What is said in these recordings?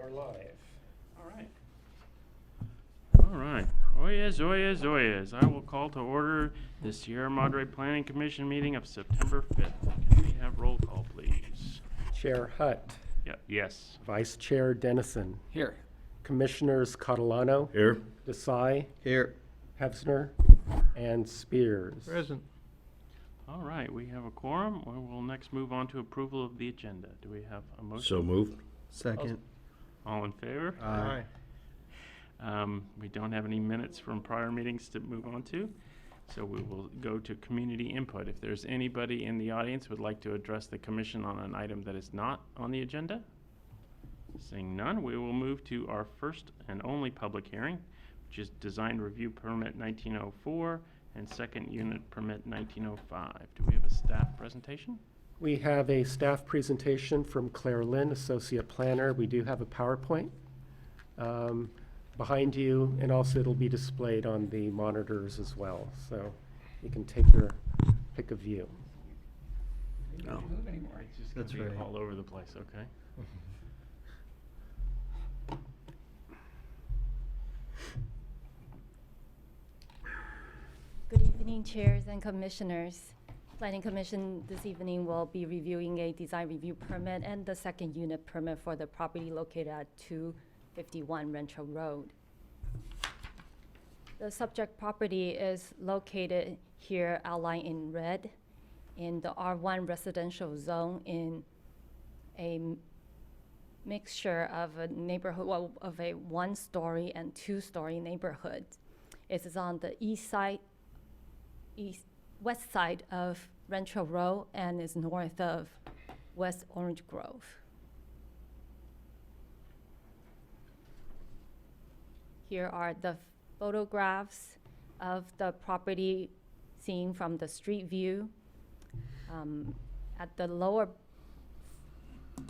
are live. All right. All right. Oyez, oyez, oyez. I will call to order the Sierra Madre Planning Commission meeting of September 5th. Can we have roll call, please? Chair Hutt, Yeah. Yes. Vice Chair Dennison, Here. Commissioners Catalano, Here. Desai, Here. Hefsner, and Spears. Present. All right. We have a quorum. We'll next move on to approval of the agenda. Do we have a motion? So moved. Second. All in favor? Aye. We don't have any minutes from prior meetings to move on to, so we will go to community input. If there's anybody in the audience who would like to address the commission on an item that is not on the agenda, seeing none, we will move to our first and only public hearing, which is Design Review Permit 1904 and Second Unit Permit 1905. Do we have a staff presentation? We have a staff presentation from Claire Lynn, Associate Planner. We do have a PowerPoint behind you, and also it'll be displayed on the monitors as well. So you can take your pick a view. No. It's just That's gonna be right. all over the place, okay? Good evening, chairs and commissioners. Planning Commission this evening will be reviewing a design review permit and the second unit permit for the property located at 251 Rancho Road. The subject property is located here outlined in red in the R1 residential zone in a mixture of a neighborhood, well, of a one-story and two-story neighborhood. It is on the west side of Rancho Row and is north of West Orange Grove. Here are the photographs of the property seen from the street view. At the lower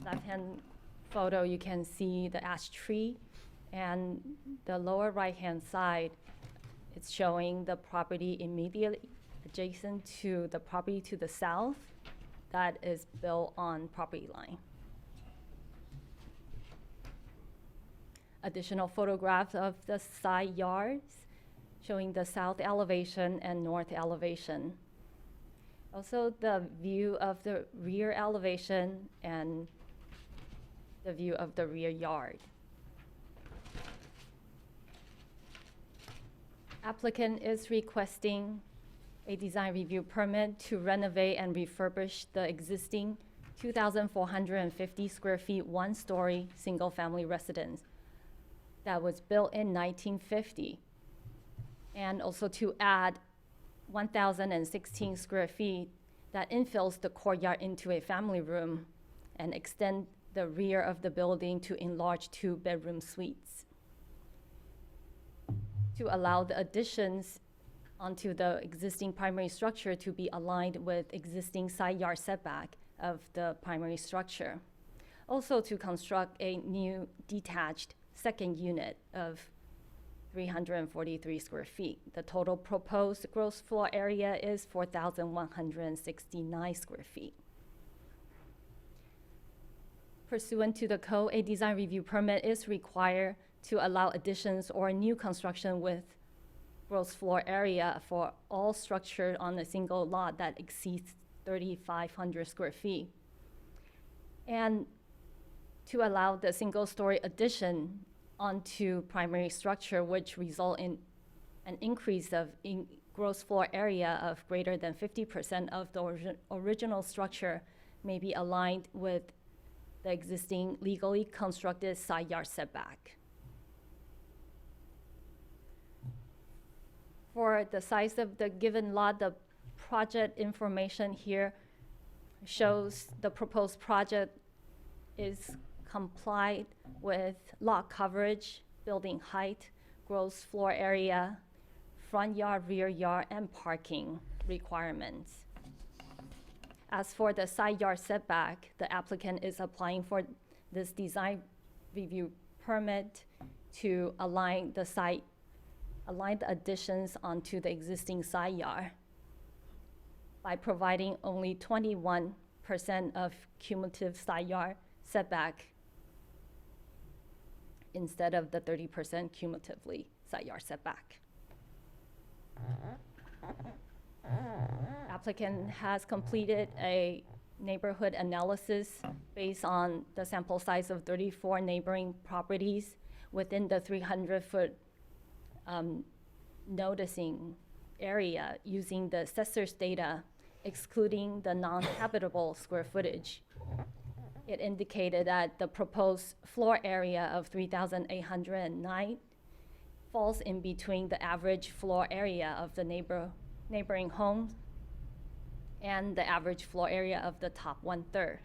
left-hand photo, you can see the ash tree, and the lower right-hand side, it's showing the property immediately adjacent to the property to the south that is built on property line. Additional photographs of the side yards showing the south elevation and north elevation. Also the view of the rear elevation and the view of the rear yard. Applicant is requesting a design review permit to renovate and refurbish the existing 2,450 square feet, one-story, single-family residence that was built in 1950. And also to add 1,016 square feet that infills the courtyard into a family room and extend the rear of the building to enlarge two-bedroom suites. To allow the additions onto the existing primary structure to be aligned with existing side yard setback of the primary structure. Also to construct a new detached second unit of 343 square feet. The total proposed gross floor area is 4,169 square feet. Pursuant to the code, a design review permit is required to allow additions or new construction with gross floor area for all structure on a single lot that exceeds 3,500 square feet. And to allow the single-story addition onto primary structure, which result in an increase of gross floor area of greater than 50% of the original structure, may be aligned with the existing legally constructed side yard setback. For the size of the given lot, the project information here shows the proposed project is complied with lot coverage, building height, gross floor area, front yard, rear yard, and parking requirements. As for the side yard setback, the applicant is applying for this design review permit to align the additions onto the existing side yard by providing only 21% of cumulative side yard setback instead of the 30% cumulatively side yard setback. Applicant has completed a neighborhood analysis based on the sample size of 34 neighboring properties within the 300-foot noticing area using the assessor's data, excluding the non-habitable square footage. It indicated that the proposed floor area of 3,809 falls in between the average floor area of the neighboring homes and the average floor area of the top 1/3.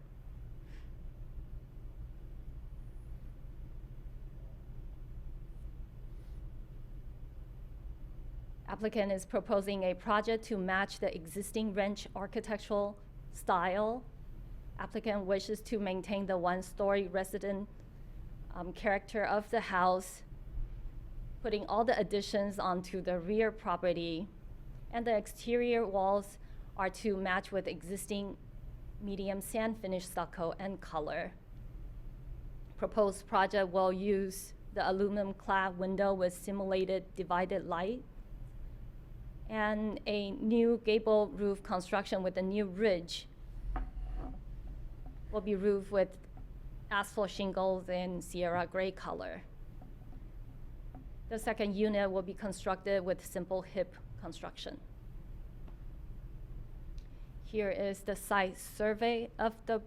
Applicant is proposing a project to match the existing ranch architectural style. Applicant wishes to maintain the one-story resident character of the house, putting all the additions onto the rear property, and the exterior walls are to match with existing medium sand finish stucco and color. Proposed project will use the aluminum clad window with simulated divided light and a new gable roof construction with a new ridge will be roofed with asphalt shingles in Sierra gray color. The second unit will be constructed with simple hip construction. Here is the site survey of the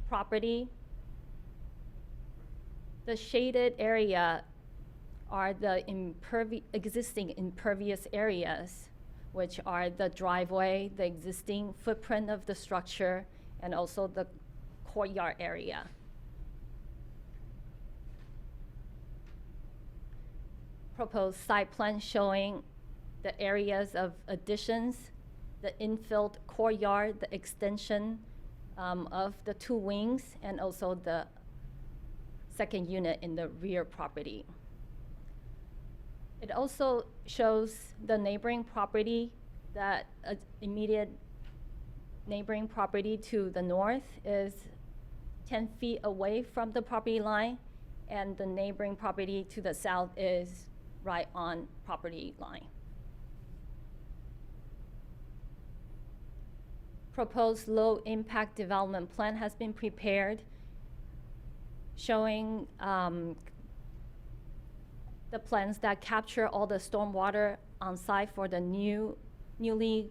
property. The shaded area are the existing impervious areas, which are the driveway, the existing footprint of the structure, and also the courtyard area. Proposed site plan showing the areas of additions, the infilled courtyard, the extension of the two wings, and also the second unit in the rear property. It also shows the neighboring property, that immediate neighboring property to the north is 10 feet away from the property line, and the neighboring property to the south is right on property line. Proposed low impact development plan has been prepared, showing the plans that capture all the stormwater on site for the newly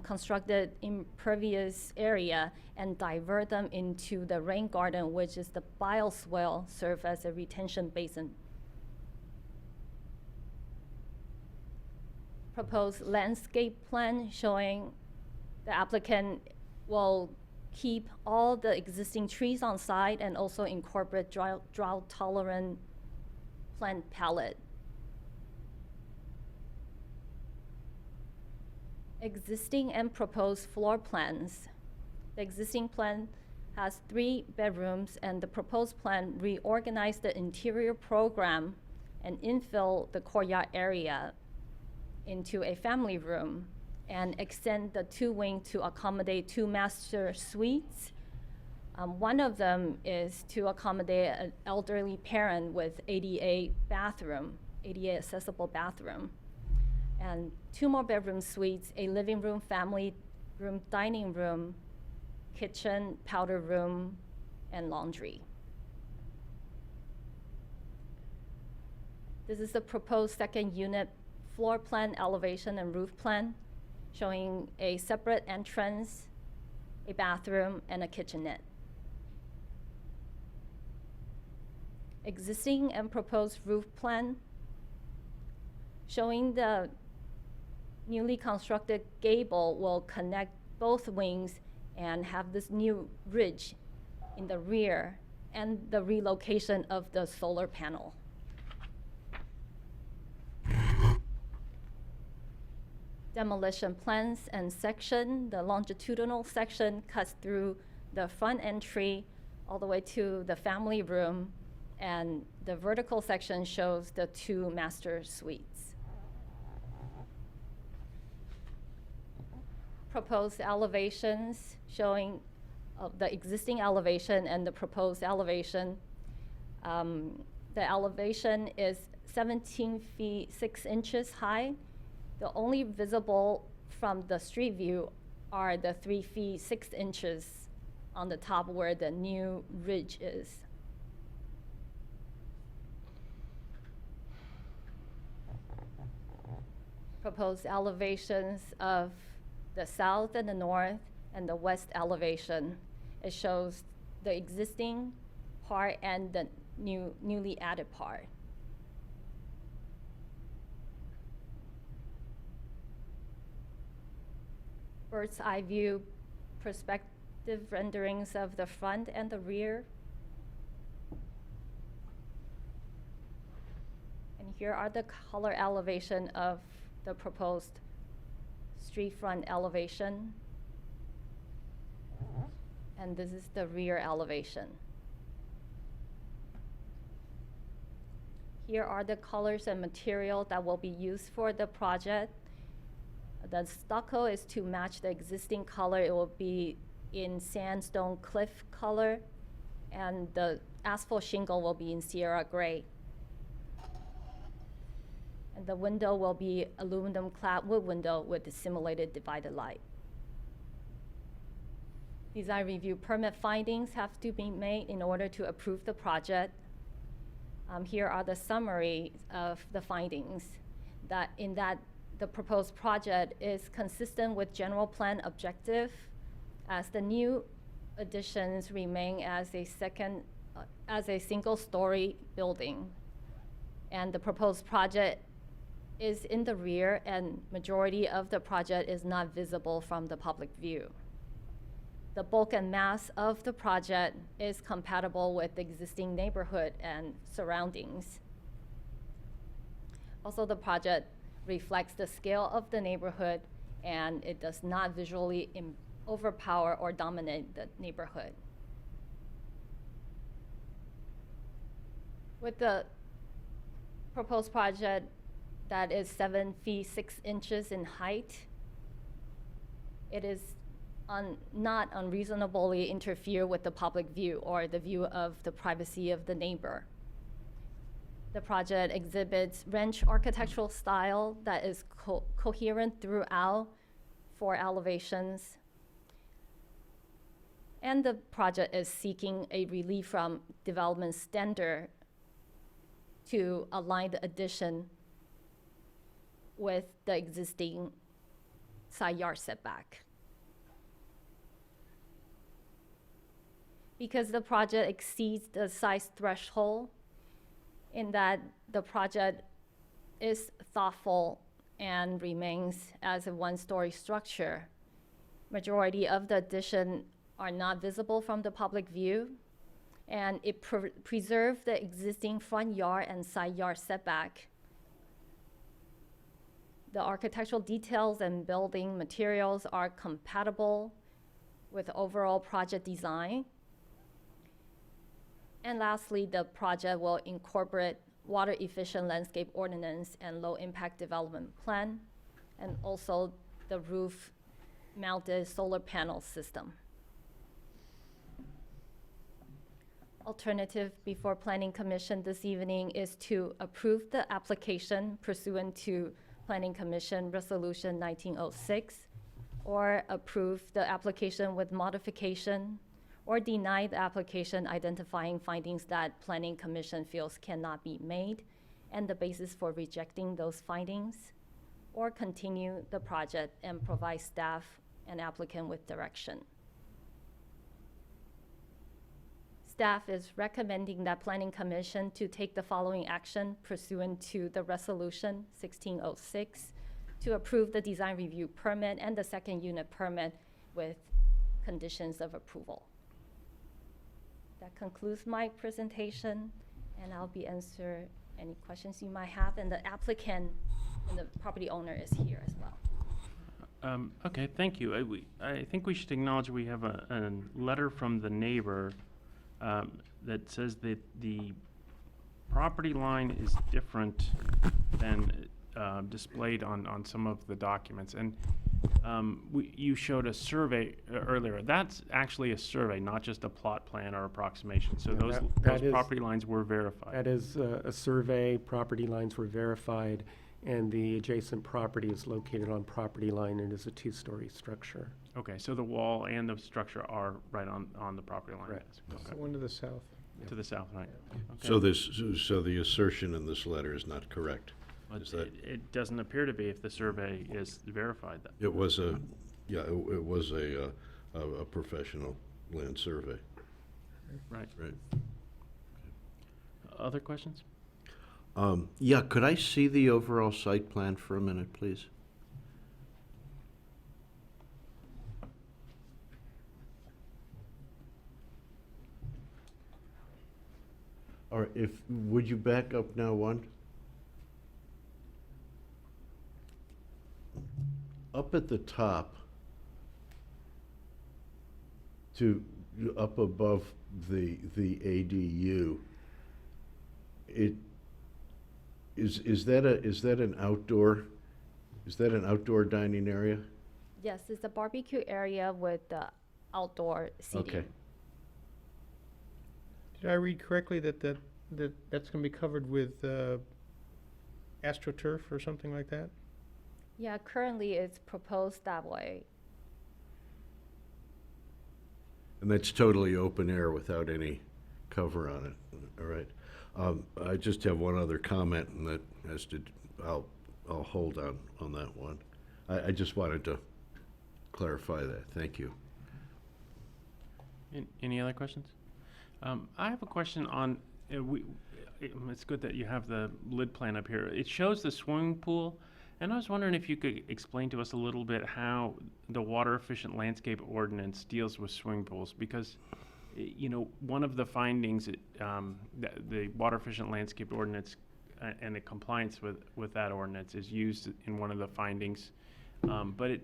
constructed impervious area and divert them into the rain garden, which is the bioswale, serve as a retention basin. Proposed landscape plan showing the applicant will keep all the existing trees on site and also incorporate drought tolerant plant palette. Existing and proposed floor plans. The existing plan has 3 bedrooms, and the proposed plan reorganized the interior program and infill the courtyard area into a family room and extend the 2 wing to accommodate 2 master suites. One of them is to accommodate an elderly parent with ADA accessible bathroom. And 2 more bedroom suites, a living room, family room, dining room, kitchen, powder room, and laundry. This is the proposed second unit floor plan, elevation, and roof plan, showing a separate entrance, a bathroom, and a kitchenette. Existing and proposed roof plan, showing the newly constructed gable will connect both wings and have this new ridge in the rear, and the relocation of the solar panel. Demolition plans and section. The longitudinal section cuts through the front entry all the way to the family room, and the vertical section shows the 2 master suites. Proposed elevations showing the existing elevation and the proposed elevation. The elevation is 17 feet 6 inches high. The only visible from the street view are the 3 feet 6 inches on the top where the new ridge is. Proposed elevations of the south and the north and the west elevation. It shows the existing part and the newly added part. Bird's eye view perspective renderings of the front and the rear. And here are the color elevation of the proposed street front elevation. And this is the rear elevation. Here are the colors and material that will be used for the project. The stucco is to match the existing color. It will be in sandstone cliff color, and the asphalt shingle will be in Sierra gray. And the window will be aluminum clad wood window with the simulated divided light. Design review permit findings have to be made in order to approve the project. Here are the summary of the findings. That the proposed project is consistent with general plan objective, as the new additions remain as a single-story building. And the proposed project is in the rear, and majority of the project is not visible from the public view. The bulk and mass of the project is compatible with the existing neighborhood and surroundings. Also, the project reflects the scale of the neighborhood, and it does not visually overpower or dominate the neighborhood. With the proposed project that is 7 feet 6 inches in height, it is not unreasonably interfere with the public view or the view of the privacy of the neighbor. The project exhibits ranch architectural style that is coherent throughout 4 elevations. And the project is seeking a relief from development standard to align the addition with the existing side yard setback. Because the project exceeds the size threshold, in that the project is thoughtful and remains as a 1-story structure, majority of the addition are not visible from the public view, and it preserves the existing front yard and side yard setback. The architectural details and building materials are compatible with overall project design. And lastly, the project will incorporate water-efficient landscape ordinance and low-impact development plan, and also the roof-mounted solar panel system. Alternative before Planning Commission this evening is to approve the application pursuant to Planning Commission Resolution 1906, or approve the application with modification, or deny the application identifying findings that Planning Commission feels cannot be made and the basis for rejecting those findings, or continue the project and provide staff and applicant with direction. Staff is recommending that Planning Commission to take the following action pursuant to the Resolution 1606 to approve the design review permit and the second unit permit with conditions of approval. That concludes my presentation, and I'll be answer any questions you might have, and the applicant and the property owner is here as well. Okay, thank you. I think we should acknowledge we have a letter from the neighbor that says that the property line is different than displayed on some of the documents. And you showed a survey earlier. That's actually a survey, not just a plot plan or approximation. So Yeah, those that is- property lines were verified. That is a survey, property lines were verified, and the adjacent property is located on property line and is a two-story structure. Okay, so the wall and the structure are right on the property line. Correct. Okay. The one to the south. To the south, right? So Okay. so the assertion in this letter is not correct? But is that- it doesn't appear to be if the survey is verified. It was it was a professional land survey, Right. right? Other questions? Yeah, could I see the overall site plan for a minute, please? All right, would you back up now one? Up at the top, up above the ADU, is that an outdoor dining area? Yes, it's a barbecue area with outdoor seating. Okay. Did I read correctly that's gonna be covered with AstroTurf or something like that? Yeah, currently it's proposed that way. And that's totally open air without any cover on it, all right? I just have one other comment, and that has to, I'll hold on that one. I just wanted to clarify that, thank you. Any other questions? I have a question on, it's good that you have the lid plan up here. It shows the swimming pool, and I was wondering if you could explain to us a little bit how the water efficient landscape ordinance deals with swimming pools, because one of the findings, the water efficient landscape ordinance and the compliance with that ordinance is used in one of the findings, but it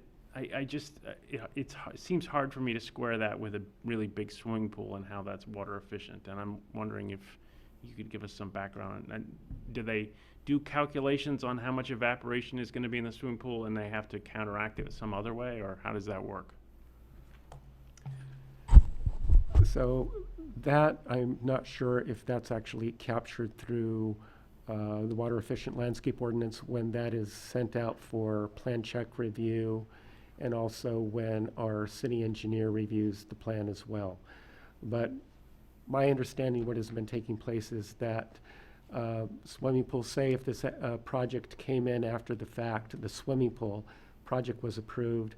seems hard for me to square that with a really big swimming pool and how that's water efficient. And I'm wondering if you could give us some background. And do they do calculations on how much evaporation is going to be in the swimming pool, and they have to counteract it some other way, or how does that work? So that, I'm not sure if that's actually captured through the water efficient landscape ordinance when that is sent out for plan check review, and also when our city engineer reviews the plan as well. But my understanding, what has been taking place is that swimming pools, say if this project came in after the fact, the swimming pool project was approved,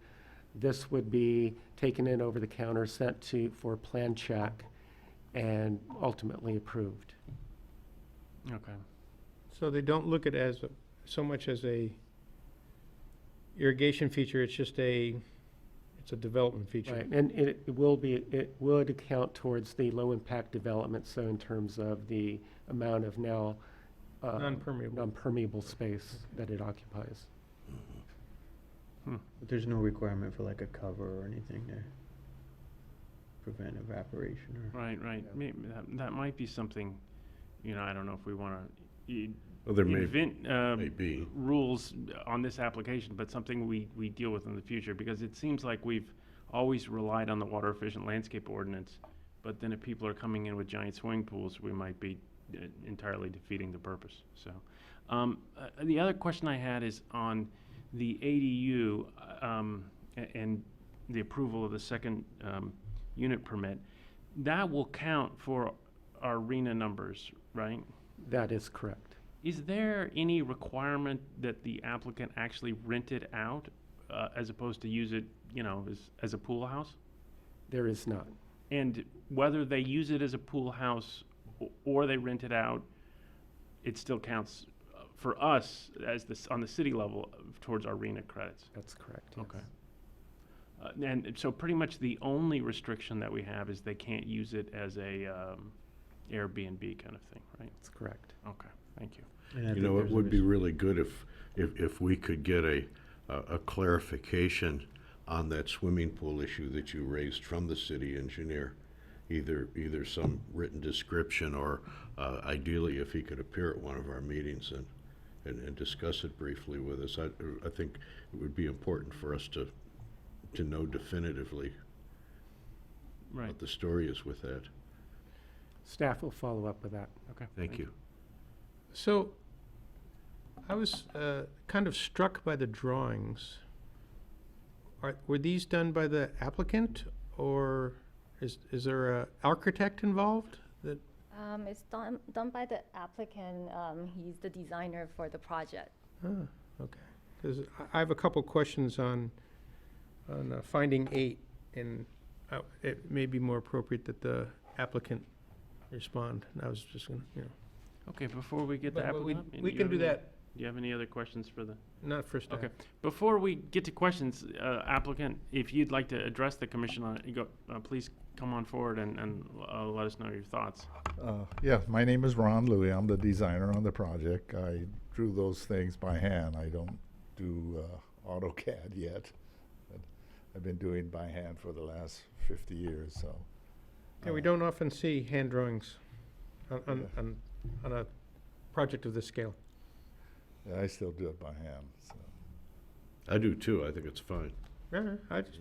this would be taken in over the counter, sent for plan check, and ultimately approved. Okay. So they don't look at it as so much as a irrigation feature, it's a development feature. Right, and it would account towards the low impact development, so in terms of the amount of now Non-permeable. non-permeable space that it occupies. But there's no requirement for like a cover or anything to prevent evaporation or. Right. Yeah. Maybe that might be something, I don't know if we want to Well, there may invent be. rules on this application, but something we deal with in the future, because it seems like we've always relied on the water efficient landscape ordinance, but then if people are coming in with giant swimming pools, we might be entirely defeating the purpose. So the other question I had is on the ADU and the approval of the second unit permit. That will count for our RENA numbers, right? That is correct. Is there any requirement that the applicant actually rent it out as opposed to use it, as a pool house? There is not. And whether they use it as a pool house or they rent it out, it still counts for us as on the city level towards our RENA credits. That's correct. Yes. Okay. And so pretty much the only restriction that we have is they can't use it as a Airbnb kind of thing, right? That's correct. Okay, thank you. And I You think know, it there's a would be really good if we could get a clarification on that swimming pool issue that you raised from the city engineer. Either some written description or ideally if he could appear at one of our meetings and and discuss it briefly with us. I think it would be important for us to know definitively Right. what the story is with that. Staff will follow up with that. Okay. Thank you. So, I was kind of struck by the drawings. Were these done by the applicant, or is there a architect involved? That, It's done by the applicant. He's the designer for the project. okay. Because I have a couple questions on finding 8, and it may be more appropriate that the applicant respond. And I was just gonna, Okay, before we get to But we applicant. we can do that, Do you have any other questions for the? not for staff. Okay. Before we get to questions, applicant, if you'd like to address the commission on it, please come on forward and let us know your thoughts. Yeah, my name is Ron Louie. I'm the designer on the project. I drew those things by hand. I don't do AutoCAD yet. But I've been doing by hand for the last 50 years, so. Yeah, we don't often see hand drawings on a project of this scale. Yeah, I still do it by hand, so. I do too. I think it's fine. Yeah, I just,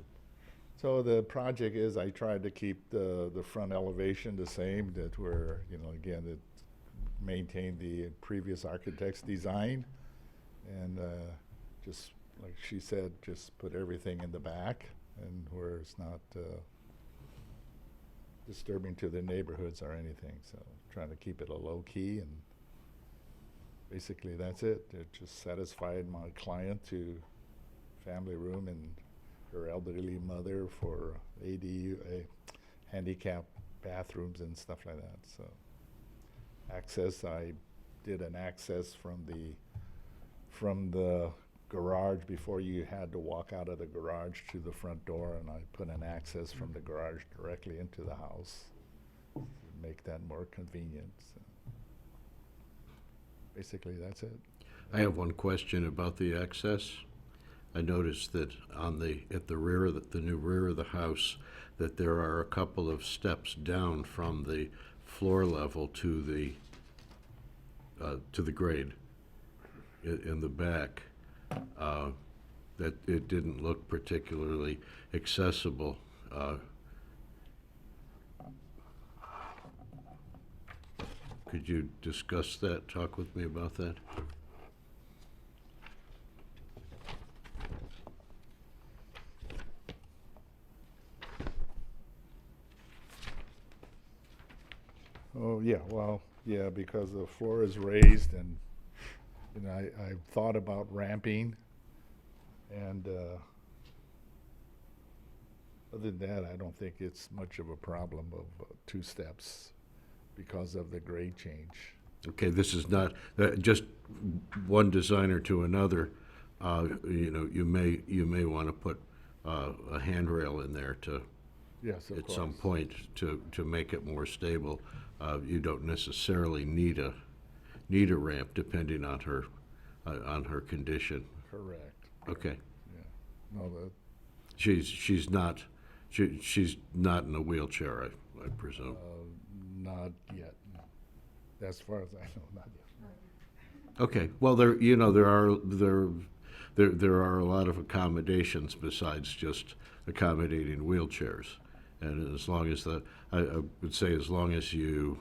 So the project is, I tried to keep the front elevation the same, that we're, again, that maintain the previous architect's design. And just, like she said, just put everything in the back and where it's not disturbing to the neighborhoods or anything. So trying to keep it a low key, and basically that's it. It just satisfied my client to family room and her elderly mother for ADU, handicap bathrooms and stuff like that. So access, I did an access from the garage before you had to walk out of the garage to the front door, and I put an access from the garage directly into the house to make that more convenient. So basically, that's it. I have one question about the access. I noticed that at the rear of the new rear of the house, that there are a couple of steps down from the floor level to the grade in the back. That it didn't look particularly accessible. Could you discuss that, talk with me about that? Oh, yeah, well, yeah, because the floor is raised, and, I thought about ramping, and, other than that, I don't think it's much of a problem of 2 steps because of the grade change. Okay, this is not just one designer to another. You may want to put a handrail in there to Yes, of at course. some point to make it more stable. You don't necessarily need a ramp depending on her condition. Correct. Okay, Yeah. No, she's not in a wheelchair, I presume. not yet. No. As far as I know, not yet. Okay, well, there are a lot of accommodations besides just accommodating wheelchairs. And as long as I would say as long as you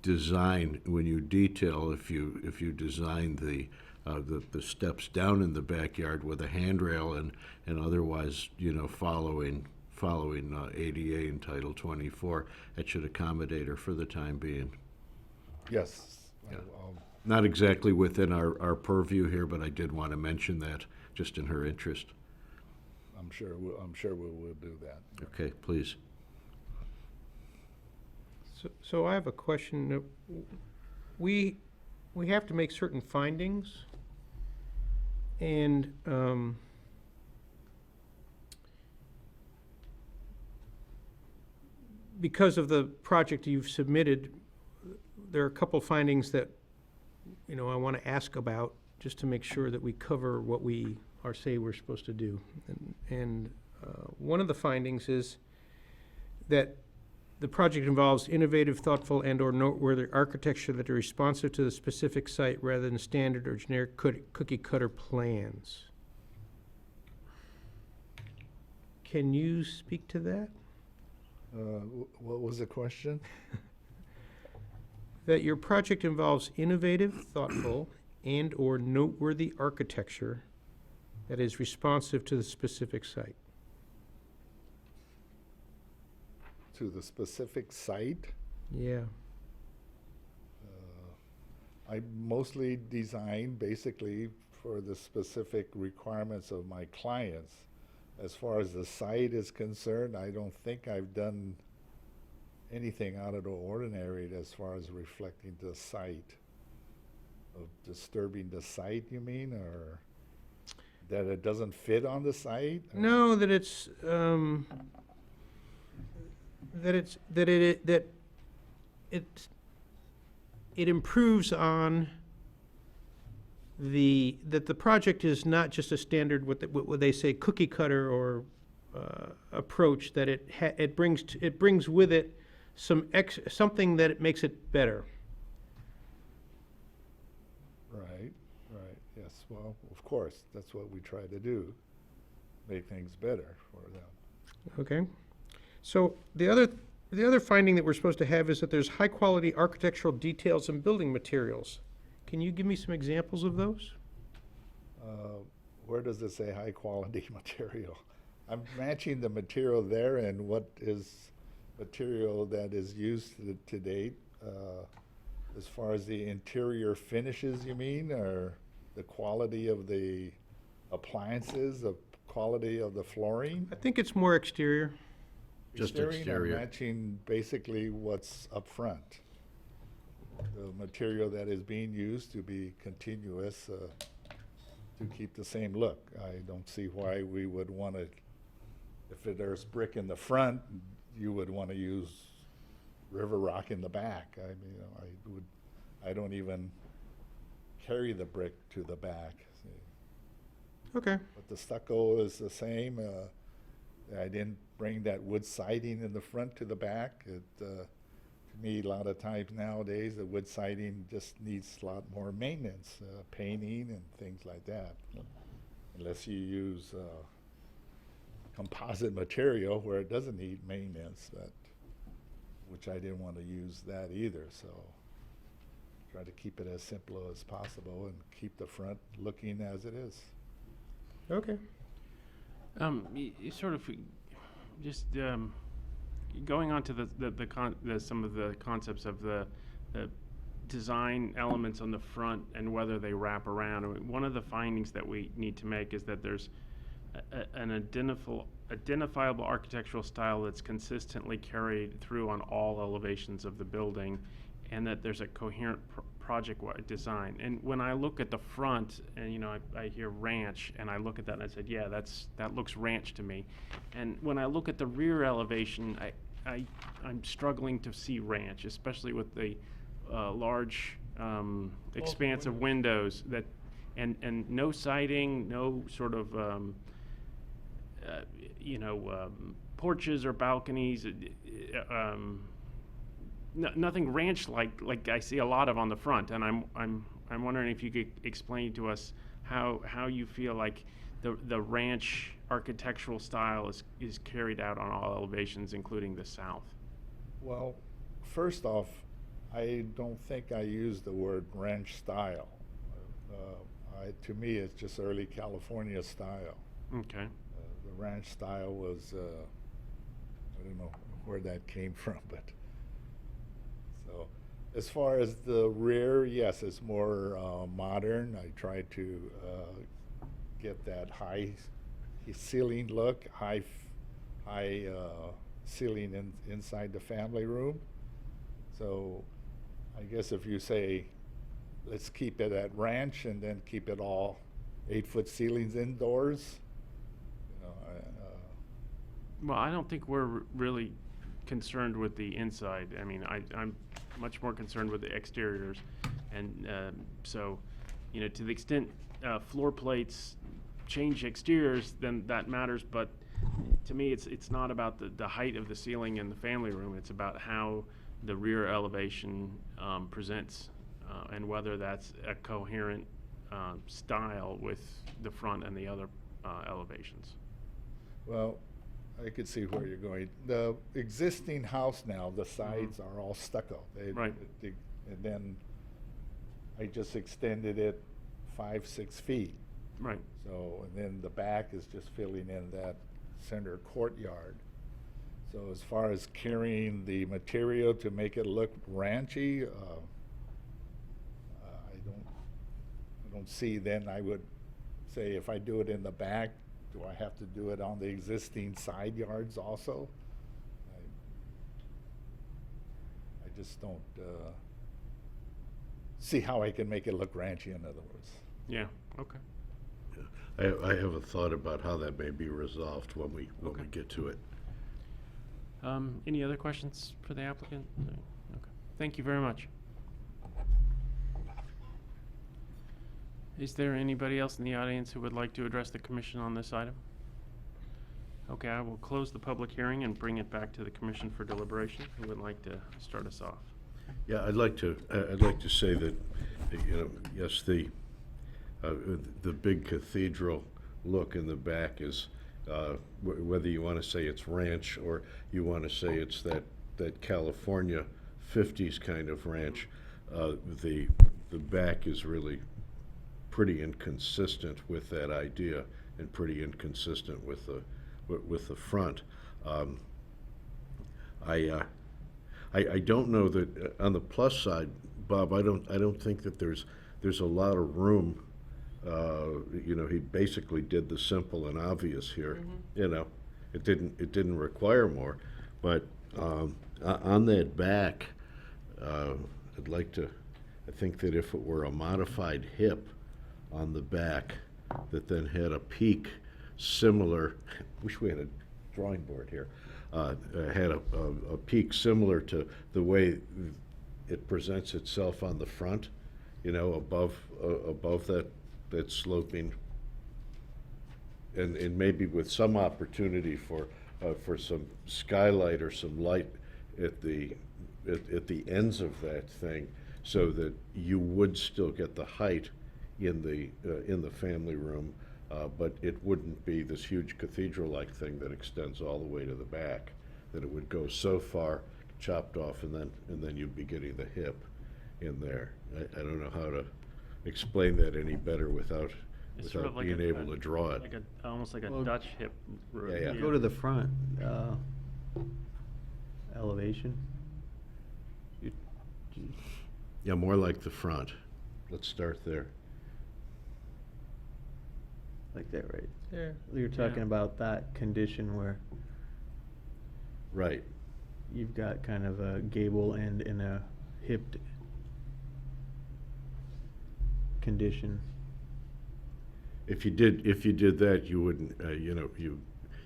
design, when you detail, if you design the steps down in the backyard with a handrail and otherwise, following ADA in Title 24, that should accommodate her for the time being. Yes. Yeah. I'll Not exactly within our purview here, but I did want to mention that just in her interest. I'm sure we'll do that. Okay, please. so I have a question. We have to make certain findings, and, because of the project you've submitted, there are a couple findings that, I want to ask about, just to make sure that we cover what we say we're supposed to do. And one of the findings is that the project involves innovative, thoughtful, and/or noteworthy architecture that are responsive to the specific site rather than standard or generic cookie cutter plans. Can you speak to that? What was the question? That your project involves innovative, thoughtful, and/or noteworthy architecture that is responsive to the specific site. To the specific site? Yeah. I mostly design basically for the specific requirements of my clients. As far as the site is concerned, I don't think I've done anything out of the ordinary as far as reflecting the site. Of disturbing the site, you mean, or that it doesn't fit on the site? Or- No, that it improves on that the project is not just a standard, what they say, cookie cutter or approach, that it brings with it something that it makes it better. Right, right, yes, well, of course, that's what we try to do, make things better for them. Okay. So the other finding that we're supposed to have is that there's high-quality architectural details and building materials. Can you give me some examples of those? Where does it say high-quality material? I'm matching the material there and what is material that is used to date. As far as the interior finishes, you mean, or the quality of the appliances, the quality of the flooring? I think it's more exterior. Just I'm exterior. matching basically what's up front. The material that is being used to be continuous, to keep the same look. I don't see why we would want to, if there's brick in the front, you would want to use river rock in the back. I mean, I don't even carry the brick to the back. See. Okay. But the stucco is the same. I didn't bring that wood siding in the front to the back. To me, a lot of times nowadays, the wood siding just needs a lot more maintenance, painting and things like that. Unless you use composite material where it doesn't need maintenance, which I didn't want to use that either. So try to keep it as simple as possible and keep the front looking as it is. Okay. You sort of just going on to some of the concepts of the design elements on the front and whether they wrap around. I mean, one of the findings that we need to make is that there's an identifiable architectural style that's consistently carried through on all elevations of the building, and that there's a coherent project-wide design. And when I look at the front, and I hear ranch, and I look at that and I said, yeah, that looks ranch to me. And when I look at the rear elevation, I'm struggling to see ranch, especially with the large expanse of windows that, and no siding, no sort of porches or balconies. Nothing ranch-like I see a lot of on the front, and I'm wondering if you could explain to us how you feel like the ranch architectural style is carried out on all elevations, including the south. Well, first off, I don't think I use the word ranch style. To me, it's just early California style. Okay. The ranch style was, I don't know where that came from, but. So, as far as the rear, yes, it's more modern. I try to get that high ceiling look, high ceiling inside the family room. So, I guess if you say, let's keep it at ranch and then keep it all 8-foot ceilings indoors, Well, I don't think we're really concerned with the inside. I mean, I'm much more concerned with the exteriors. And so, to the extent floor plates change exteriors, then that matters. But to me, it's not about the height of the ceiling in the family room, it's about how the rear elevation presents, and whether that's a coherent style with the front and the other elevations. Well, I could see where you're going. The existing house now, the sides are all stucco. Right. And then I just extended it 5-6 feet. Right. So, and then the back is just filling in that center courtyard. So as far as carrying the material to make it look ranchy, I don't see, then I would say if I do it in the back, do I have to do it on the existing side yards also? I just don't see how I can make it look ranchy, in other words. Yeah, okay. I have a thought about how that may be resolved when we Okay. get to it. Any other questions for the applicant? No? Okay. Thank you very much. Is there anybody else in the audience who would like to address the commission on this item? Okay, I will close the public hearing and bring it back to the commission for deliberation. Who would like to start us off? Yeah, I'd like to say that, yes, the big cathedral look in the back is, whether you want to say it's ranch or you want to say it's that California 50s kind of ranch, the back is really pretty inconsistent with that idea and pretty inconsistent with the front. I don't know that on the plus side, Bob. I don't think that there's a lot of room. He basically did the simple and obvious here. It didn't require more, but on that back, I'd like to. I think that if it were a modified hip on the back that then had a peak similar, wish we had a drawing board here, had a peak similar to the way it presents itself on the front, above that sloping, and maybe with some opportunity for some skylight or some light at the ends of that thing, so that you would still get the height in the family room, but it wouldn't be this huge cathedral-like thing that extends all the way to the back. That it would go so far, chopped off, and then you'd be getting the hip in there. I don't know how to explain that any better without It's sort of like being able to draw it. Like almost like a Well, Dutch hip. Yeah. Go to the front, elevation. Yeah, more like the front. Let's start there. Like that right there. Yeah. You're talking about that condition where Right. you've got kind of a gable end and a hipped condition. If you did that, you wouldn't,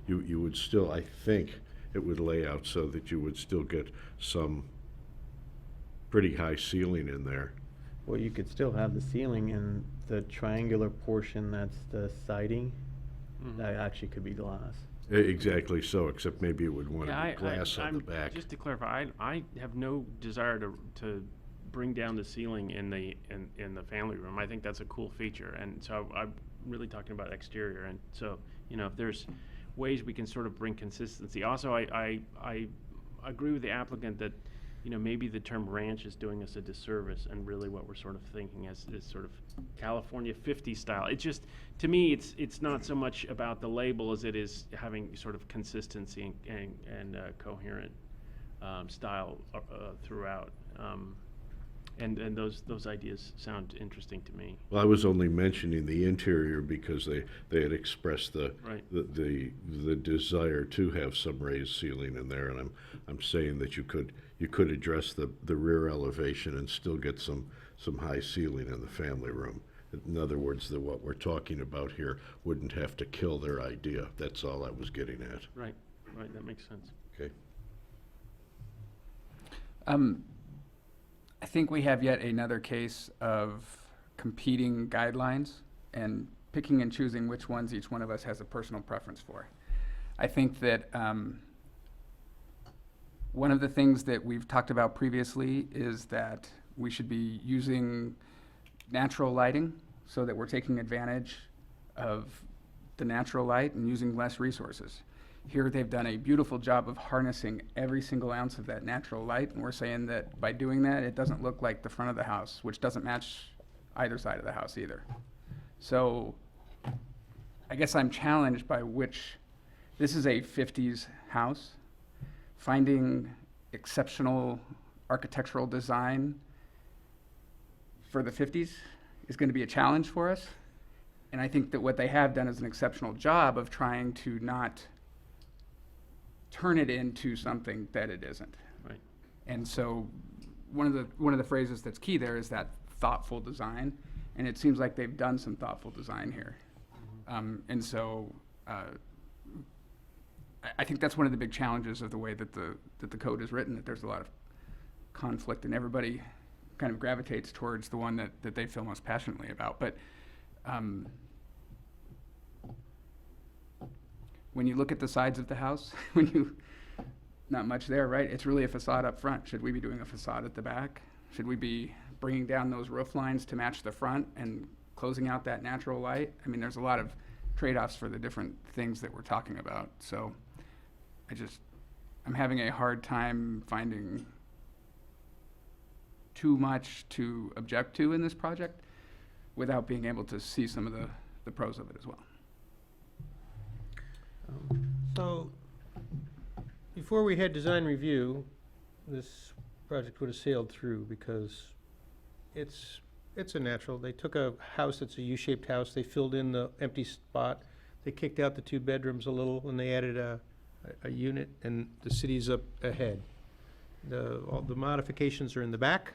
you would still, I think, it would lay out so that you would still get some pretty high ceiling in there. Well, you could still have the ceiling and the triangular portion that's the siding, that actually could be glass. Exactly so, except maybe it would want to Yeah, be glass on the back. Just to clarify, I have no desire to bring down the ceiling in the family room. I think that's a cool feature, and so I'm really talking about exterior. And so, if there's ways we can sort of bring consistency. Also, I agree with the applicant that, maybe the term ranch is doing us a disservice, and really what we're sort of thinking is sort of California 50 style. It just, to me, it's not so much about the label as it is having sort of consistency and coherent style throughout. And those ideas sound interesting to me. Well, I was only mentioning the interior because they had expressed the desire to have some raised ceiling in there, and I'm saying that you could address the rear elevation and still get some high ceiling in the family room. In other words, that what we're talking about here wouldn't have to kill their idea. That's all I was getting at. Right, that makes sense. Okay. I think we have yet another case of competing guidelines and picking and choosing which ones each one of us has a personal preference for. I think that one of the things that we've talked about previously is that we should be using natural lighting so that we're taking advantage of the natural light and using less resources. Here, they've done a beautiful job of harnessing every single ounce of that natural light, and we're saying that by doing that, it doesn't look like the front of the house, which doesn't match either side of the house either. So I guess I'm challenged by this is a 50s house. Finding exceptional architectural design for the 50s is going to be a challenge for us. And I think that what they have done is an exceptional job of trying to not turn it into something that it isn't. Right. And so one of the phrases that's key there is that thoughtful design, and it seems like they've done some thoughtful design here. And so I think that's one of the big challenges of the way that the code is written, that there's a lot of conflict and everybody kind of gravitates towards the one that they feel most passionately about. But when you look at the sides of the house, not much there, right? It's really a facade up front. Should we be doing a facade at the back? Should we be bringing down those roof lines to match the front and closing out that natural light? I mean, there's a lot of trade-offs for the different things that we're talking about. So I'm having a hard time finding too much to object to in this project without being able to see some of the pros of it as well. So, before we had design review, this project would have sailed through because it's a natural. They took a house that's a U-shaped house, they filled in the empty spot, they kicked out the 2 bedrooms a little, and they added a unit, and the city's up ahead. All the modifications are in the back,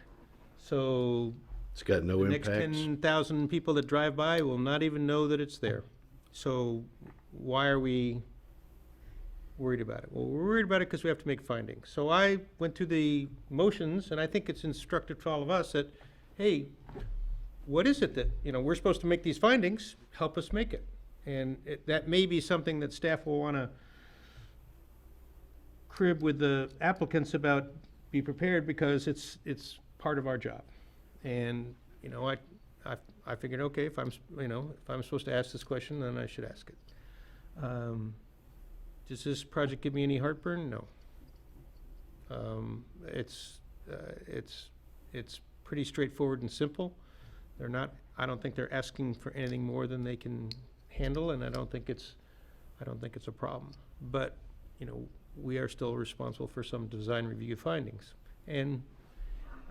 so It's got no the next impacts. 10,000 people that drive by will not even know that it's there. So why are we worried about it? Well, we're worried about it because we have to make findings. So I went through the motions, and I think it's instructive to all of us that, hey, what is it that, we're supposed to make these findings, help us make it. And that may be something that staff will want to crib with the applicants about, be prepared, because it's part of our job. And, I figured, okay, if I'm supposed to ask this question, then I should ask it. Does this project give me any heartburn? No. It's pretty straightforward and simple. I don't think they're asking for anything more than they can handle, and I don't think it's a problem. But, we are still responsible for some design review findings. And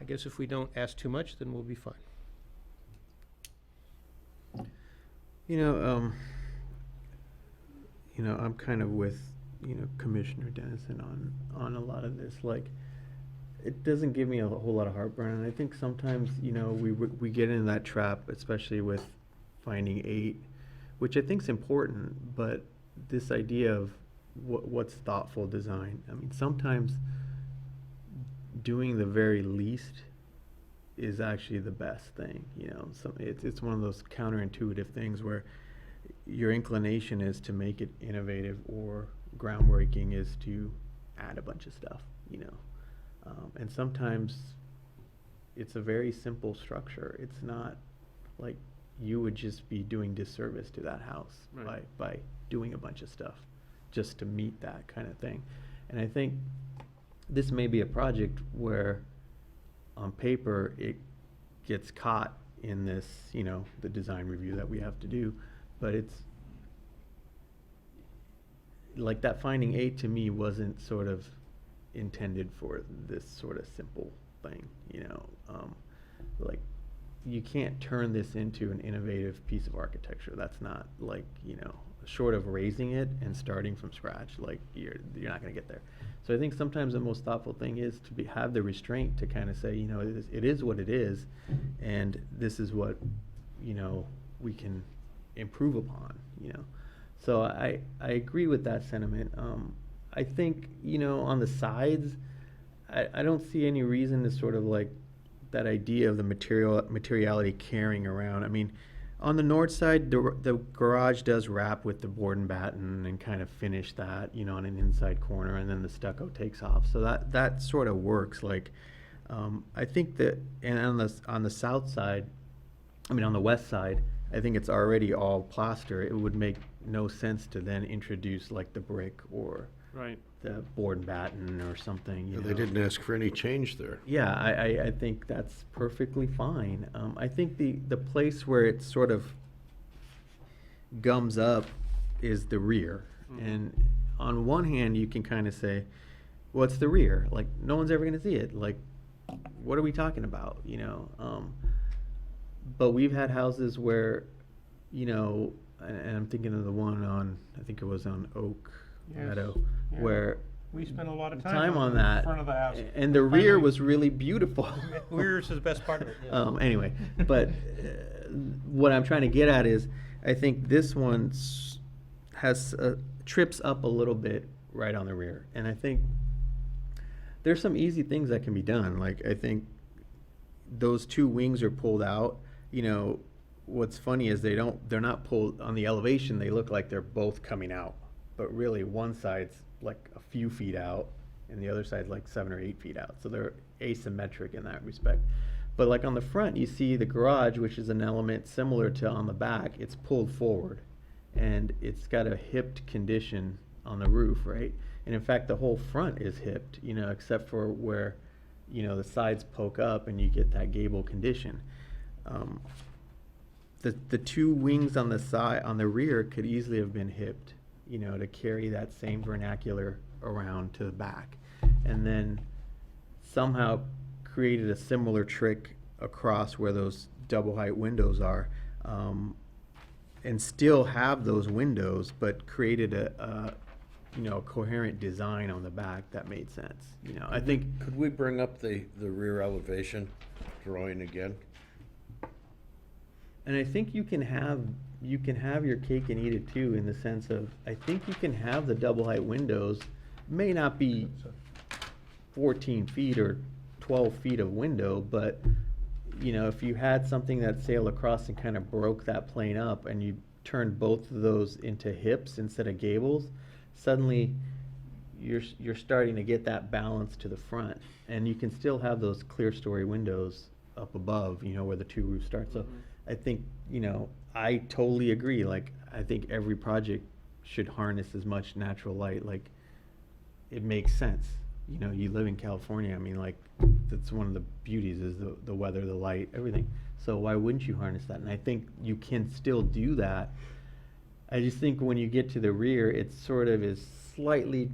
I guess if we don't ask too much, then we'll be fine. I'm kind of with, Commissioner Dennison on a lot of this. Like, it doesn't give me a whole lot of heartburn, and I think sometimes, we get into that trap, especially with finding 8, which I think is important, but this idea of what's thoughtful design. I mean, sometimes doing the very least is actually the best thing, So it's one of those counterintuitive things where your inclination is to make it innovative, or groundbreaking is to add a bunch of stuff, and sometimes it's a very simple structure. It's not like you would just be doing disservice to that house Right. by doing a bunch of stuff just to meet that kind of thing. And I think this may be a project where on paper it gets caught in this, the design review that we have to do, but it's like that finding 8 to me wasn't sort of intended for this sort of simple thing, like you can't turn this into an innovative piece of architecture. That's not like, short of raising it and starting from scratch, like you're not going to get there. So I think sometimes the most thoughtful thing is to have the restraint to kind of say, it is what it is, and this is what, we can improve upon, So I agree with that sentiment. I think, on the sides, I don't see any reason to sort of like that idea of the materiality carrying around. I mean, On the north side, the garage does wrap with the board and batten and kind of finish that, you know, on an inside corner, and then the stucco takes off. So that sort of works. Like, I think that, and on the south side, I mean, on the west side, I think it's already all plaster. It would make no sense to then introduce like the brick or Right. the board and batten or something, you know. They didn't ask for any change there. Yeah, I think that's perfectly fine. I think the place where it sort of gums up is the rear. Mhm. And on one hand, you can kind of say, well, it's the rear. Like, no one's ever going to see it. Like, what are we talking about, you know? But we've had houses where, you know, and I'm thinking of the one on, I think it was on Oak Yes, Meadow, yeah. where We spent a lot of time on the that, front of the house. and the rear Finally- was really beautiful. Rear is the best part of it, yes. Anyway, but what I'm trying to get at is, I think this one has trips up a little bit right on the rear, and I think there's some easy things that can be done. Like, I think those two wings are pulled out. You know, what's funny is they're not pulled on the elevation. They look like they're both coming out, but really one side's like a few feet out, and the other side's like 7 or 8 feet out. So they're asymmetric in that respect. But like on the front, you see the garage, which is an element similar to on the back. It's pulled forward, and it's got a hipped condition on the roof, right? And in fact, the whole front is hipped, you know, except for where, you know, the sides poke up and you get that gable condition. The two wings on the side, on the rear, could easily have been hipped, you know, to carry that same vernacular around to the back. And then somehow created a similar trick across where those double height windows are, and still have those windows, but created a you know, a coherent design on the back that made sense. You know, I think, Could we bring up the rear elevation drawing again? and I think you can have your cake and eat it too, in the sense of, I think you can have the double height windows, may not be 14 feet or 12 feet of window, but, you know, if you had something that sailed across and kind of broke that plane up, and you turned both of those into hips instead of gables, suddenly you're starting to get that balance to the front, and you can still have those clear story windows up above, you know, where the two roofs start. So I think, you know, I totally agree. Like, I think every project should harness as much natural light. Like, it makes sense. You know, you live in California. I mean, like, that's one of the beauties is the weather, the light, everything. So why wouldn't you harness that? And I think you can still do that. I just think when you get to the rear, it sort of is slightly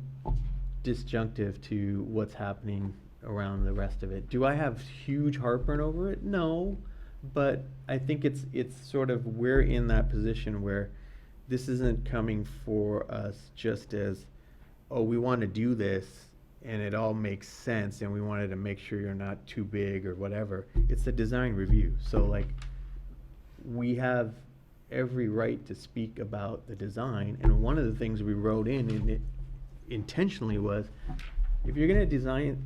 disjunctive to what's happening around the rest of it. Do I have huge heartburn over it? No, but I think it's sort of, we're in that position where this isn't coming for us just as, oh, we want to do this and it all makes sense and we wanted to make sure you're not too big or whatever. It's a design review. So like, we have every right to speak about the design, and one of the things we wrote in it intentionally was, if you're going to design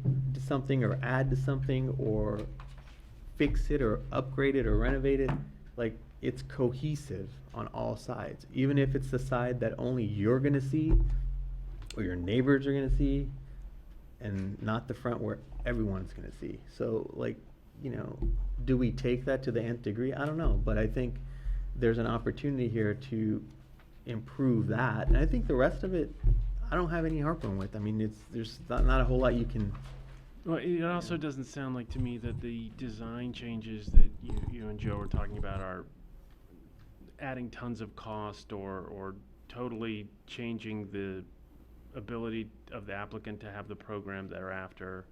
something or add to something or fix it or upgrade it or renovate it, like, it's cohesive on all sides, even if it's the side that only you're going to see or your neighbors are going to see, and not the front where everyone's going to see. So, like, you know, do we take that to the nth degree? I don't know, but I think there's an opportunity here to improve that, and I think the rest of it, I don't have any heartburn with. I mean, there's not a whole lot you can. Well, it also doesn't sound like to me that the design changes that you and Joe were talking about are adding tons of cost or totally changing the ability of the applicant to have the program they're after,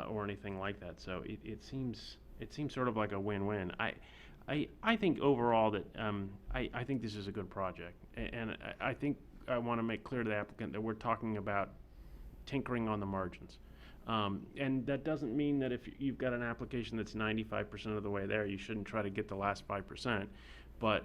or anything like that. So it seems sort of like a win-win. I think overall that I think this is a good project, and I think I want to make clear to the applicant that we're talking about tinkering on the margins. And that doesn't mean that if you've got an application that's 95% of the way there, you shouldn't try to get the last 5%. But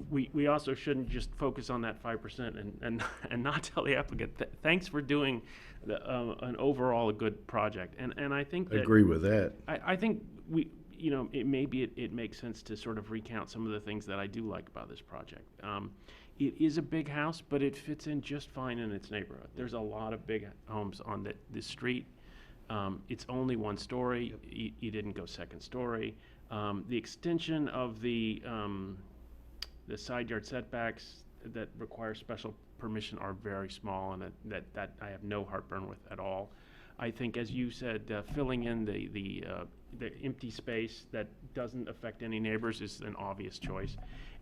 we also shouldn't just focus on that 5% and not tell the applicant, thanks for doing an overall a good project. And I think I that agree with that. I think you know, it makes sense to sort of recount some of the things that I do like about this project. It is a big house, but it fits in just fine in its neighborhood. There's a lot of big homes on the street. It's only one story. You didn't go second story. The extension of the side yard setbacks that require special permission are very small, and that I have no heartburn with at all. I think, as you said, filling in the empty space that doesn't affect any neighbors is an obvious choice.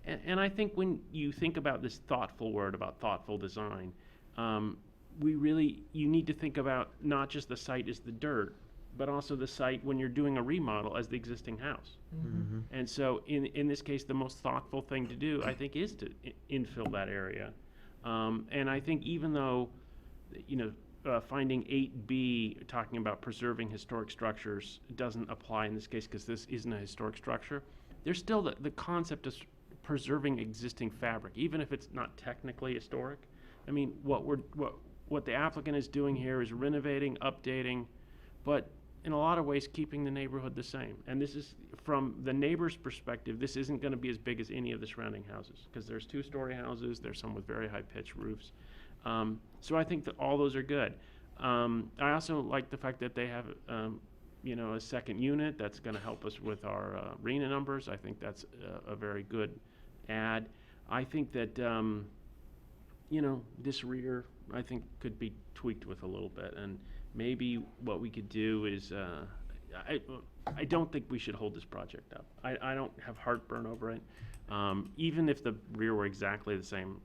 And I think when you think about this thoughtful word about thoughtful design, you need to think about not just the site as the dirt, but also the site when you're doing a remodel as the existing house. Mm-hmm. And so in this case, the most thoughtful thing to do, I think, is to infill that area. And I think even though, you know, finding 8B, talking about preserving historic structures, doesn't apply in this case because this isn't a historic structure, there's still the concept of preserving existing fabric, even if it's not technically historic. I mean, what the applicant is doing here is renovating, updating, but in a lot of ways keeping the neighborhood the same. And this is, from the neighbor's perspective, this isn't going to be as big as any of the surrounding houses, because there's 2-story houses, there's some with very high-pitched roofs. So I think that all those are good. I also like the fact that they have, you know, a second unit that's going to help us with our RENA numbers. I think that's a very good add. I think that, you know, this rear, I think, could be tweaked with a little bit. And maybe what we could do is, I don't think we should hold this project up. I don't have heartburn over it. Even if the rear were exactly the same,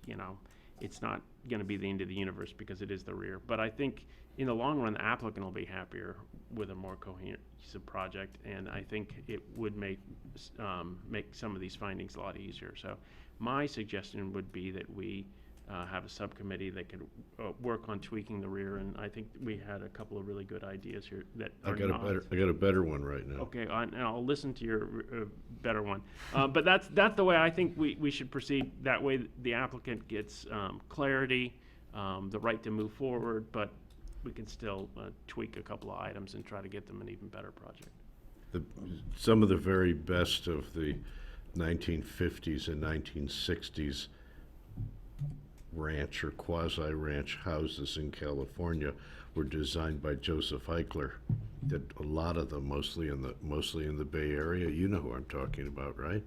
you know, it's not going to be the end of the universe because it is the rear. But I think in the long run, the applicant will be happier with a more cohesive project, and I think it would make some of these findings a lot easier. So my suggestion would be that we have a subcommittee that could work on tweaking the rear, and I think we had a couple of really good ideas here that I are got a better one right now. Okay, and I'll listen to your better one. But that's the way I think we should proceed. That way the applicant gets clarity, the right to move forward, but we can still tweak a couple of items and try to get them an even better project. Some of the very best of the 1950s and 1960s ranch or quasi-ranch houses in California were designed by Joseph Eichler. Did a lot of them, mostly in the Bay Area. You know who I'm talking about, right?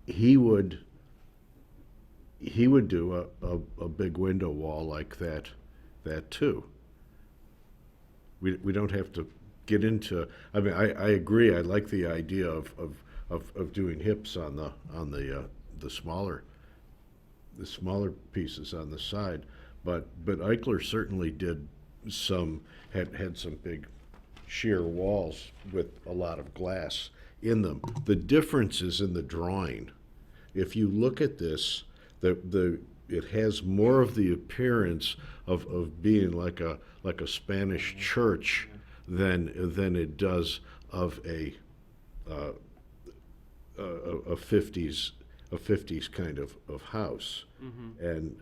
He would do a big window wall like that too. We don't have to get into. I mean, I agree. I like the idea of doing hips on the smaller pieces on the side, but Eichler certainly did had some big sheer walls with a lot of glass in them. The difference is in the drawing. If you look at this, it has more of the appearance of being like a Spanish church than it does of a 50s kind of house. Mm-hmm. And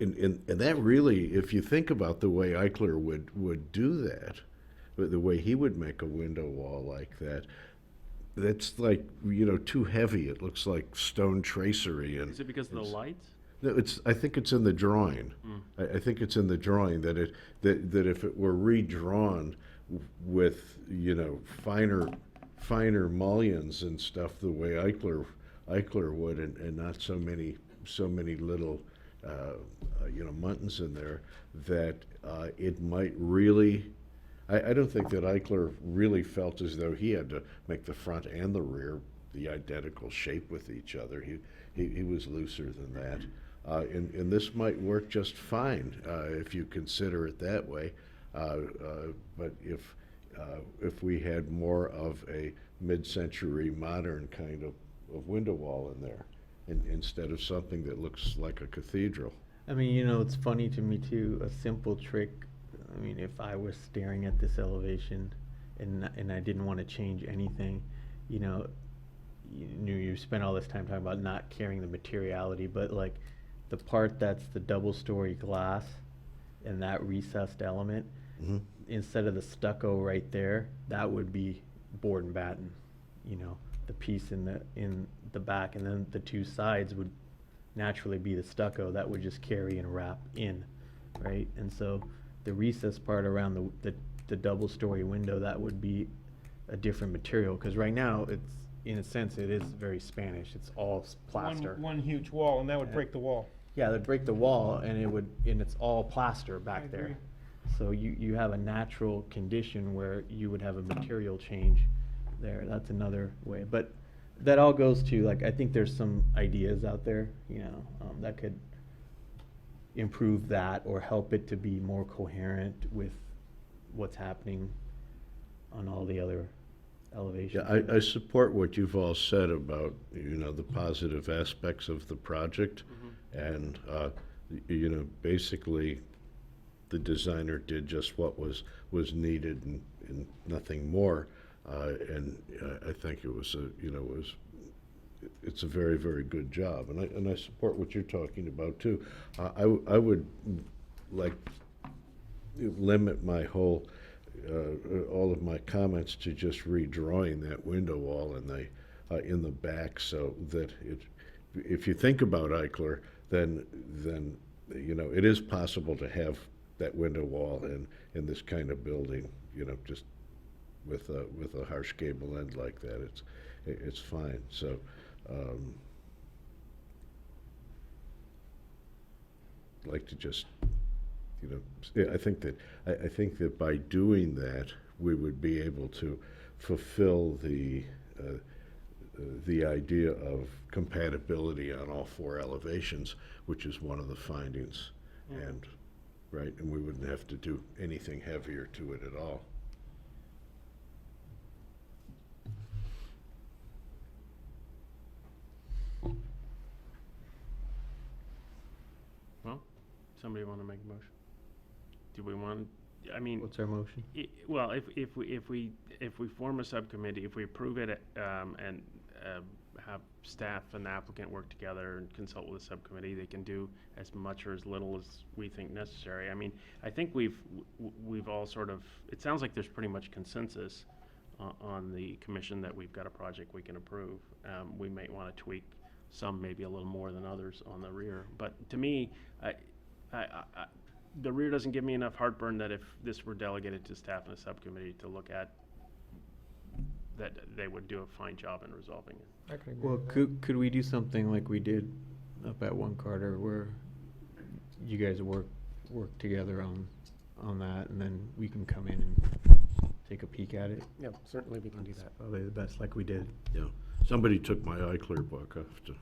and that really, if you think about the way Eichler would do that, the way he would make a window wall like that, that's like, you know, too heavy. It looks like stone tracery. And Is it because of the lights? no, I think it's in the drawing. I think it's in the drawing that if it were redrawn with, you know, finer mullions and stuff the way Eichler would, and not so many little you know, muntins in there, that it might really. I don't think that Eichler really felt as though he had to make the front and the rear the identical shape with each other. He was looser than that. And this might work just fine if you consider it that way. But if we had more of a mid-century modern kind of window wall in there, instead of something that looks like a cathedral. I mean, you know, it's funny to me too, a simple trick. I mean, if I was staring at this elevation and I didn't want to change anything, you know, you spent all this time talking about not caring the materiality, but like the part that's the double-story glass and that recessed element, Mhm. instead of the stucco right there, that would be board and batten, you know, the piece in the back, and then the two sides would naturally be the stucco that would just carry and wrap in, right? And so the recess part around the double-story window, that would be a different material, because right now, it's, in a sense, it is very Spanish, it's all plaster. One huge wall, and that would Yeah. break the wall. Yeah, they'd break the wall, and it's all plaster I back agree. there. So you have a natural condition where you would have a material change there. That's another way. But that all goes to, like, I think there's some ideas out there, you know, that could improve that or help it to be more coherent with what's happening on all the other elevations. Yeah, I support what you've all said about, you know, the positive aspects of the project. And, you know, basically, the designer did just what was needed and nothing more. And I think it was it's a very, very good job. And I support what you're talking about too. I would like limit my whole, all of my comments to just redrawing that window wall in the back, so that if you think about Eichler, then you know, it is possible to have that window wall in this kind of building, you know, just with a harsh gable end like that. It's fine. So like to just, you know, I think that by doing that, we would be able to fulfill the idea of compatibility on all four elevations, which is one of the findings. And right, and we wouldn't have to do anything heavier to it at all. Well, somebody want to make a motion? Do we want, I mean, What's our motion? well, if we form a subcommittee, if we approve it, and have staff and the applicant work together and consult with the subcommittee, they can do as much or as little as we think necessary. I mean, I think we've all sort of, it sounds like there's pretty much consensus on the commission that we've got a project we can approve. We might want to tweak some, maybe a little more than others on the rear. But to me, the rear doesn't give me enough heartburn that if this were delegated to staff and a subcommittee to look at, that they would do a fine job in resolving it. I can agree Well, with that. could we do something like we did up at One Carter, where you guys work together on that, and then we can come in and take a peek at it? Yeah, certainly we can do that. Probably the best, like we did. Yeah. Somebody took my Eichler book. I have to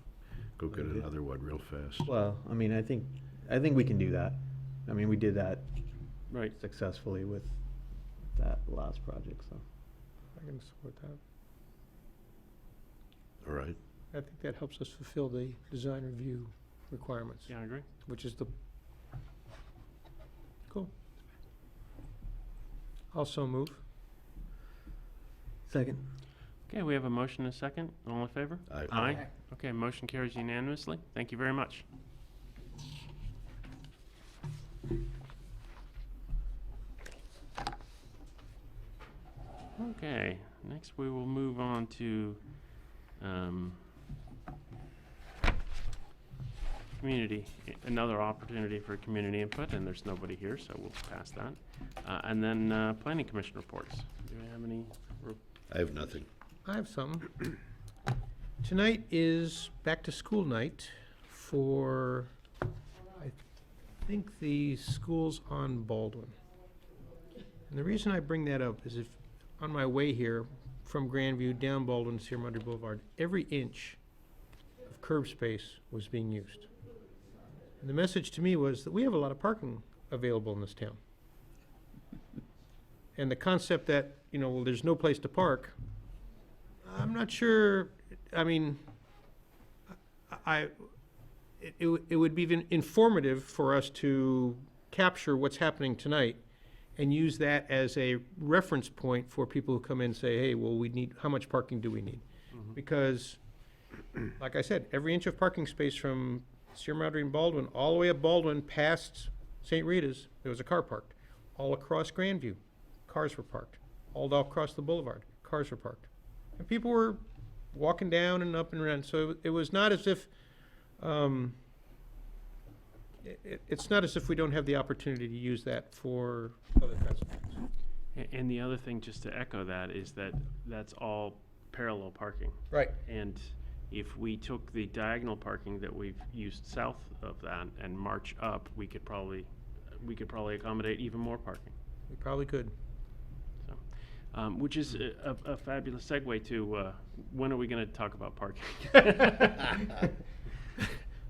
go get Oh, you did? another one real fast. Well, I mean, I think we can do that. I mean, we did that Right. successfully with that last project, so. I can support that. All right. I think that helps us fulfill the design review requirements, Yeah, I agree. which is the, cool. Also move. Second. Okay, we have a motion and a second. All in favor? Aye. Okay, motion carries unanimously. Thank you very much. Okay, next we will move on to community, another opportunity for community input, and there's nobody here, so we'll pass that. And then planning commission reports. Do we have any? I have nothing. I have something. Tonight is back to school night for, I think, the schools on Baldwin. And the reason I bring that up is if, on my way here from Grandview down Baldwin to Sierra Madre Boulevard, every inch of curb space was being used. And the message to me was that we have a lot of parking available in this town. And the concept that, you know, well, there's no place to park, I'm not sure, I mean, it would be informative for us to capture what's happening tonight and use that as a reference point for people who come in and say, hey, well, we need, how much parking do we need? Because, like I said, every inch of parking space from Sierra Madre and Baldwin, all the way up Baldwin past St. Rita's, there was a car parked. all across Grandview, cars were parked. All across the boulevard, cars were parked. And people were walking down and up and around, so it was not as if, it's not as if we don't have the opportunity to use that for other kinds of things. And the other thing, just to echo that, is that that's all parallel parking. Right. And if we took the diagonal parking that we've used south of that and march up, we could probably accommodate even more parking. We probably could. So, which is a fabulous segue to when are we going to talk about parking?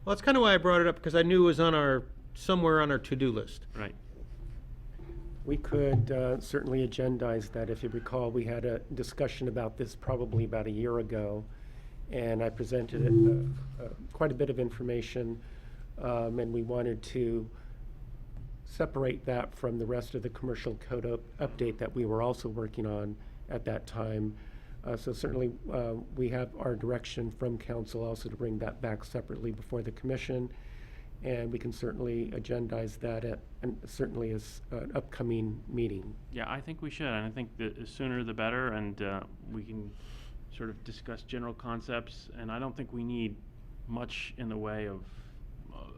Well, that's kind of why I brought it up, because I knew it was on somewhere on our to-do list. Right. We could certainly agendize that. If you recall, we had a discussion about this probably about a year ago, and I presented quite a bit of information, and we wanted to separate that from the rest of the commercial code update that we were also working on at that time. So certainly we have our direction from council also to bring that back separately before the commission, and we can certainly agendize that and certainly as an upcoming meeting. Yeah, I think we should, and I think the sooner the better, and we can sort of discuss general concepts, and I don't think we need much in the way of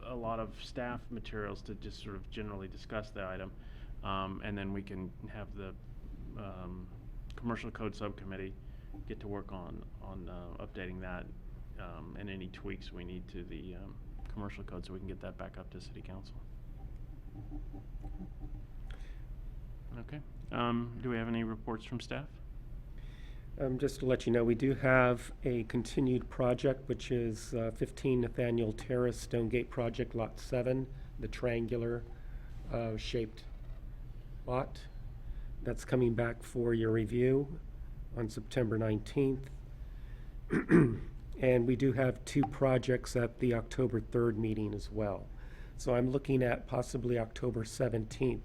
a lot of staff materials to just sort of generally discuss the item, and then we can have the commercial code subcommittee get to work on updating that and any tweaks we need to the commercial code so we can get that back up to city council. Okay. Do we have any reports from staff? Just to let you know, we do have a continued project, which is 15 Nathaniel Terrace, Stonegate Project, Lot 7, the triangular shaped lot. That's coming back for your review on September 19th. And we do have 2 projects at the October 3rd meeting as well. So I'm looking at possibly October 17th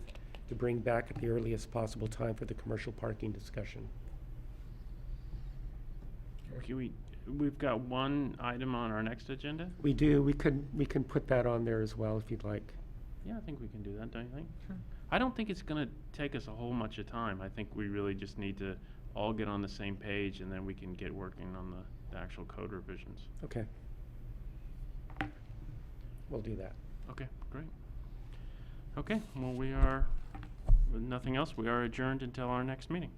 to bring back at the earliest possible time for the commercial parking discussion. We've got one item on our next agenda. We do. We can put that on there as well if you'd like. Yeah, I think we can do that, don't you think? Sure. I don't think it's going to take us a whole much of time. I think we really just need to all get on the same page, and then we can get working on the actual code revisions. Okay. We'll do that. Okay, great. Okay, well, with nothing else, we are adjourned until our next meeting.